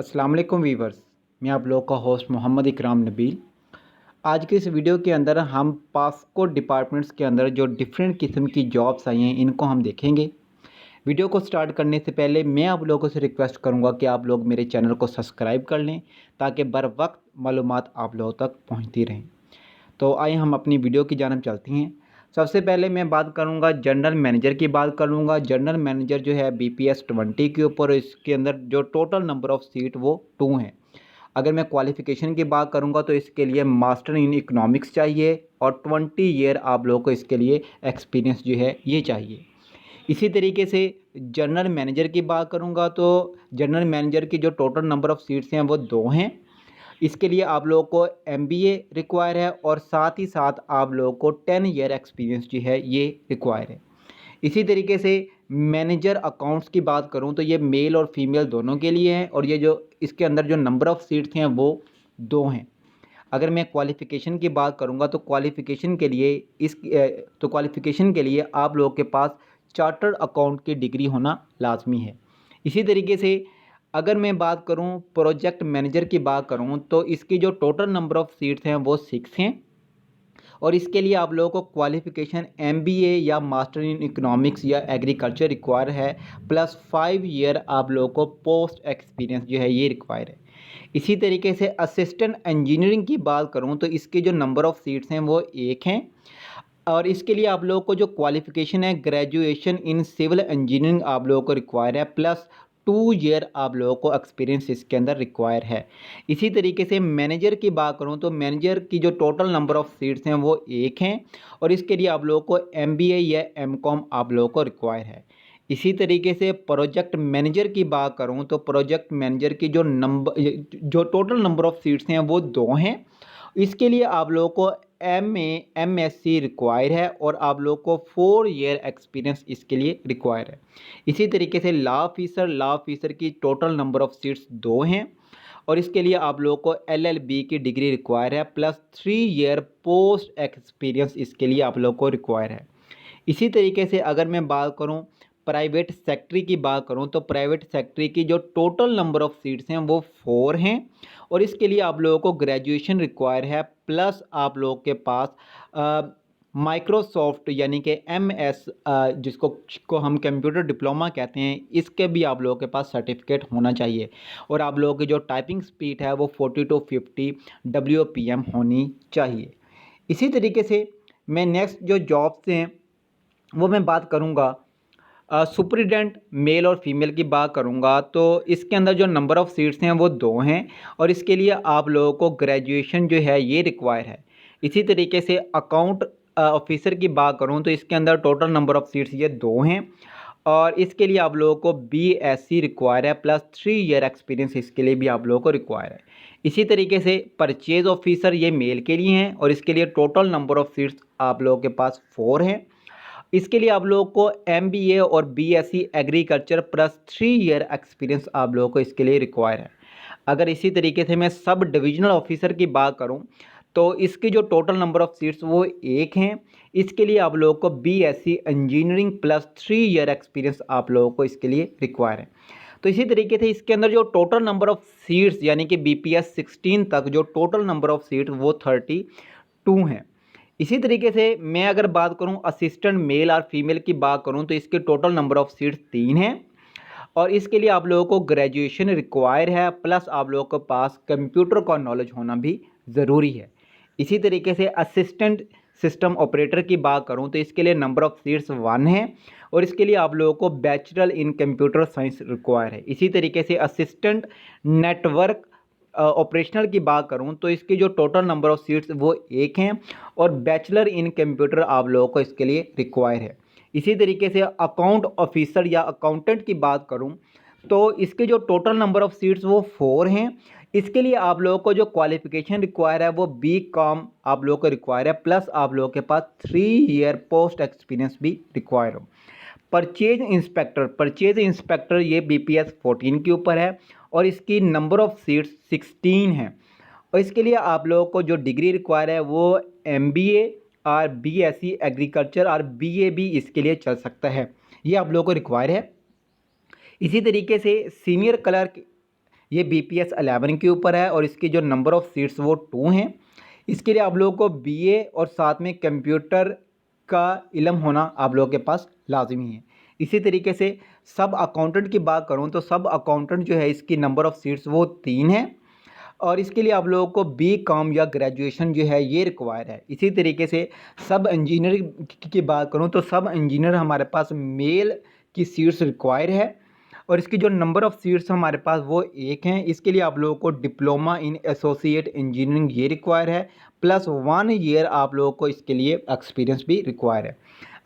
अस्सलाम वालेकुम वीवर्स। मैं आप लोग का होस्ट मोहम्मद इकराम नबील। आज के इस वीडियो के अंदर हम पासपोर्ट डिपार्टमेंट्स के अंदर जो डिफरेंट किस्म की जॉब्स आई हैं इनको हम देखेंगे। वीडियो को स्टार्ट करने से पहले मैं आप लोगों से रिक्वेस्ट करूंगा कि आप लोग मेरे चैनल को सब्सक्राइब कर लें ताकि बर वक्त मालूमात आप लोगों तक पहुंचती रहें। तो आइए हम अपनी वीडियो की जानब चलती हैं। सबसे पहले मैं बात करूंगा जनरल मैनेजर की बात करूंगा। जनरल मैनेजर जो है BPS 20 के ऊपर, इसके अंदर जो टोटल नंबर ऑफ़ सीट वो 2 हैं। अगर मैं क्वालिफ़िकेशन की बात करूंगा तो इसके लिए मास्टर इन इकोनॉमिक्स चाहिए और 20 ईयर आप लोगों को इसके लिए एक्सपीरियंस जो है ये चाहिए। इसी तरीके से जनरल मैनेजर की बात करूंगा तो जनरल मैनेजर की जो टोटल नंबर ऑफ़ सीट्स हैं वो 2 हैं। इसके लिए आप लोगों को MBA रिक्वायर है और साथ ही साथ आप लोगों को 10 ईयर एक्सपीरियंस जो है ये रिक्वायर है। इसी तरीके से मैनेजर अकाउंट्स की बात करूं तो ये मेल और फीमेल दोनों के लिए है और ये जो इसके अंदर जो नंबर ऑफ़ सीट्स हैं वो 2 हैं। अगर मैं क्वालिफ़िकेशन की बात करूंगा तो क्वालिफ़िकेशन के लिए आप लोगों के पास चार्टर्ड अकाउंट की डिग्री होना लाजमी है। इसी तरीके से अगर मैं बात करूं प्रोजेक्ट मैनेजर की बात करूं तो इसकी जो टोटल नंबर ऑफ़ सीट्स हैं वो 6 हैं और इसके लिए आप लोगों को क्वालिफ़िकेशन MBA या मास्टर इन इकोनॉमिक्स या एग्रीकल्चर रिक्वायर है, प्लस 5 ईयर आप लोगों को पोस्ट एक्सपीरियंस जो है ये रिक्वायर है। इसी तरीके से असिस्टेंट इंजीनियरिंग की बात करूं तो इसके जो नंबर ऑफ़ सीट्स हैं वो 1 हैं और इसके लिए आप लोगों को जो क्वालिफ़िकेशन है ग्रेजुएशन इन सिविल इंजीनियरिंग आप लोगों को रिक्वायर है, प्लस 2 ईयर आप लोगों को एक्सपीरियंस इसके अंदर रिक्वायर है। इसी तरीके से मैनेजर की बात करूं तो मैनेजर की जो टोटल नंबर ऑफ़ सीट्स हैं वो 1 हैं और इसके लिए आप लोगों को MBA या MCOM आप लोगों को रिक्वायर है। इसी तरीके से प्रोजेक्ट मैनेजर की बात करूं तो प्रोजेक्ट मैनेजर की जो टोटल नंबर ऑफ़ सीट्स हैं वो 2 हैं। इसके लिए आप लोगों को MSc रिक्वायर है और आप लोग को 4 ईयर एक्सपीरियंस इसके लिए रिक्वायर है। इसी तरीके से लॉ ऑफिसर की टोटल नंबर ऑफ़ सीट्स 2 हैं और इसके लिए आप लोगों को LLB की डिग्री रिक्वायर है, प्लस 3 ईयर पोस्ट एक्सपीरियंस इसके लिए आप लोग को रिक्वायर है। इसी तरीके से अगर मैं बात करूं प्राइवेट सेक्टरी की बात करूं तो प्राइवेट सेक्टरी की जो टोटल नंबर ऑफ़ सीट्स हैं वो 4 हैं और इसके लिए आप लोगों को ग्रेजुएशन रिक्वायर है, प्लस आप लोगों के पास माइक्रोसॉफ्ट यानी कि MS जिसको हम कंप्यूटर डिप्लोमा कहते हैं, इसके भी आप लोगों के पास सर्टिफिकेट होना चाहिए और आप लोगों की जो टाइपिंग स्पीड है वो 40 to 50 WPM होनी चाहिए। इसी तरीके से मैं नेक्स्ट जो जॉब्स हैं वो मैं बात करूँगा सुपरिटेंडेंट मेल और फीमेल की बात करूँगा तो इसके अंदर जो नंबर ऑफ़ सीट्स हैं वो 2 हैं और इसके लिए आप लोगों को ग्रेजुएशन जो है ये रिक्वायर है। इसी तरीके से अकाउंट ऑफिसर की बात करूँ तो इसके अंदर टोटल नंबर ऑफ़ सीट्स ये 2 हैं और इसके लिए आप लोगों को BSc रिक्वायर है, प्लस 3 ईयर एक्सपीरियंस इसके लिए भी आप लोगों को रिक्वायर है। इसी तरीके से परचेज ऑफिसर ये मेल के लिए हैं और इसके लिए टोटल नंबर ऑफ़ सीट्स आप लोगों के पास 4 हैं। इसके लिए आप लोगों को MBA और BSc agriculture plus 3 year experience आप लोगों को इसके लिए रिक्वायर है। अगर इसी तरीके से मैं सब डिविजनल ऑफिसर की बात करूं तो इसकी जो टोटल नंबर ऑफ़ सीट्स वो 1 हैं। इसके लिए आप लोगों को BSc engineering plus 3 year experience आप लोगों को इसके लिए रिक्वायर है। तो इसी तरीके से इसके अंदर जो टोटल नंबर ऑफ़ सीट्स यानी कि BPS 16 तक जो टोटल नंबर ऑफ़ सीट वो 32 हैं। इसी तरीके से मैं अगर बात करूं असिस्टेंट मेल और फीमेल की बात करूं तो इसके टोटल नंबर ऑफ़ सीट्स 3 हैं और इसके लिए आप लोगों को ग्रेजुएशन रिक्वायर है, प्लस आप लोगों के पास कंप्यूटर का नॉलेज होना भी ज़रूरी है। इसी तरीके से असिस्टेंट सिस्टम ऑपरेटर की बात करूं तो इसके लिए नंबर ऑफ़ सीट्स 1 है और इसके लिए आप लोगों को bachelor in computer science require है। इसी तरीके से असिस्टेंट नेटवर्क ऑपरेशनल की बात करूं तो इसकी जो टोटल नंबर ऑफ़ सीट्स वो 1 हैं और बैचलर इन कंप्यूटर आप लोगों को इसके लिए रिक्वायर है। इसी तरीके से अकाउंट ऑफिसर या अकाउंटेंट की बात करूं तो इसके जो टोटल नंबर ऑफ़ सीट्स वो 4 हैं। इसके लिए आप लोगों को जो क्वालिफ़िकेशन रिक्वायर है वो BCom आप लोगों को रिक्वायर है, प्लस आप लोगों के पास 3 ईयर पोस्ट एक्सपीरियंस भी रिक्वायर हो। परचेज इंस्पेक्टर ये BPS 14 के ऊपर है और इसकी नंबर ऑफ़ सीट्स 16 हैं और इसके लिए आप लोगों को जो डिग्री रिक्वायर है वो MBA और BSc एग्रीकल्चर और BA भी इसके लिए चल सकता है, ये आप लोगों को रिक्वायर है। इसी तरीके से सीनियर क्लर्क ये BPS 11 के ऊपर है और इसकी जो नंबर ऑफ़ सीट्स वो 2 हैं। इसके लिए आप लोगों को BA और साथ में कंप्यूटर का इल्म होना आप लोगों के पास लाजमी है। इसी तरीके से सब अकाउंटेंट की बात करूँ तो सब अकाउंटेंट जो है इसकी नंबर ऑफ़ सीट्स वो 3 है और इसके लिए आप लोगों को BCom या ग्रेजुएशन जो है ये रिक्वायर है। इसी तरीके से सब इंजीनियर की बात करूँ तो सब इंजीनियर हमारे पास मेल की सीट्स रिक्वायर है और इसकी जो नंबर ऑफ़ सीट्स हमारे पास वो 1 हैं। इसके लिए आप लोगों को डिप्लोमा इन एसोसिएट इंजीनियरिंग ये रिक्वायर है प्लस 1 ईयर आप लोगों को इसके लिए एक्सपीरियंस भी रिक्वायर है।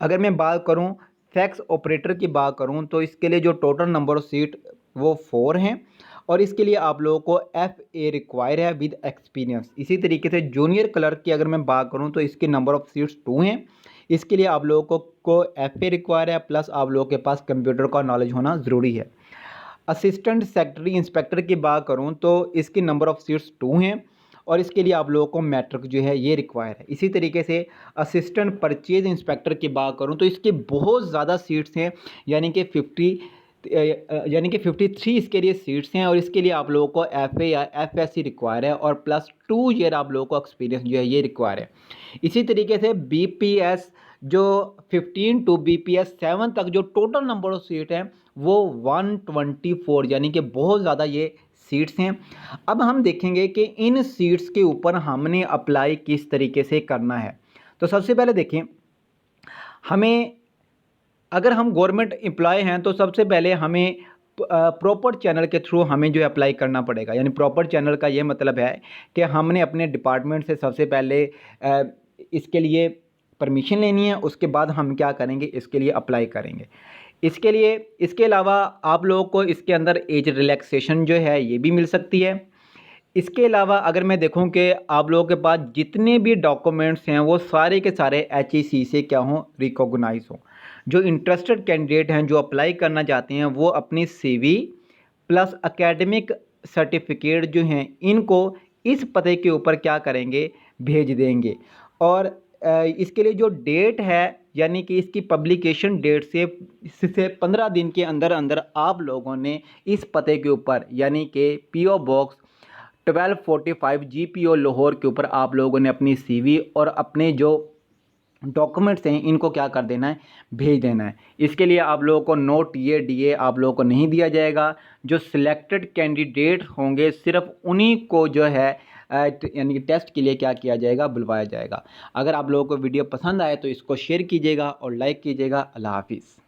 अगर मैं बात करूँ फैक्स ऑपरेटर की बात करूँ तो इसके लिए जो टोटल नंबर ऑफ़ सीट वो 4 हैं और इसके लिए आप लोगों को FA रिक्वायर है विद एक्सपीरियंस। इसी तरीके से जूनियर क्लर्क की अगर मैं बात करूं तो इसकी नंबर ऑफ़ सीट्स 2 हैं। इसके लिए आप लोगों को FA रिक्वायर है प्लस आप लोगों के पास कंप्यूटर का नॉलेज होना ज़रूरी है। असिस्टेंट सेक्रेटरी इंस्पेक्टर की बात करूं तो इसकी नंबर ऑफ़ सीट्स 2 हैं और इसके लिए आप लोगों को मैट्रिक जो है ये रिक्वायर है। इसी तरीके से असिस्टेंट परचेज इंस्पेक्टर की बात करूं तो इसकी बहुत ज़्यादा सीट्स हैं यानी कि 53 इसके लिए सीट्स हैं और इसके लिए आप लोगों को FA या FSC रिक्वायर है और प्लस 2 ईयर आप लोगों को एक्सपीरियंस जो है ये रिक्वायर है। इसी तरीके से BPS जो 15 टू BPS 7 तक जो टोटल नंबर ऑफ सीट हैं वो 124 यानी कि बहुत ज़्यादा ये सीट्स हैं। अब हम देखेंगे कि इन सीट्स के ऊपर हमने अप्लाई किस तरीके से करना है। तो सबसे पहले देखें, हमें अगर हम गवर्नमेंट एम्प्लॉय हैं तो सबसे पहले हमें प्रॉपर चैनल के थ्रू हमें जो है अप्लाई करना पड़ेगा। यानी प्रॉपर चैनल का ये मतलब है कि हमने अपने डिपार्टमेंट से सबसे पहले इसके लिए परमिशन लेनी है, उसके बाद हम क्या करेंगे, इसके लिए अप्लाई करेंगे। इसके अलावा आप लोगों को इसके अंदर एज रिलैक्सेशन जो है ये भी मिल सकती है। इसके अलावा अगर मैं देखूं कि आप लोगों के पास जितने भी डॉक्यूमेंट्स हैं वो सारे के सारे HEC से क्या हों, रिकॉग्नाइज हों। जो इंटरेस्टेड कैंडिडेट हैं जो अप्लाई करना चाहते हैं वो अपनी CV प्लस एकेडमिक सर्टिफिकेट जो हैं इनको इस पते के ऊपर क्या करेंगे, भेज देंगे। और इसके लिए जो डेट है यानी कि इसकी पब्लिकेशन डेट से 15 दिन के अंदर अंदर आप लोगों ने इस पते के ऊपर यानी कि PO बॉक्स 1245 GPO लाहौर के ऊपर आप लोगों ने अपनी CV और अपने जो डॉक्यूमेंट्स हैं इनको क्या कर देना है, भेज देना है। इसके लिए आप लोगों को नो TA DA आप लोगों को नहीं दिया जाएगा। जो सिलेक्टेड कैंडिडेट होंगे सिर्फ उन्हीं को जो है यानी कि टेस्ट के लिए क्या किया जाएगा, बुलवाया जाएगा। अगर आप लोगों को वीडियो पसंद आए तो इसको शेयर कीजिएगा और लाइक कीजिएगा। अल्लाह हाफिज़।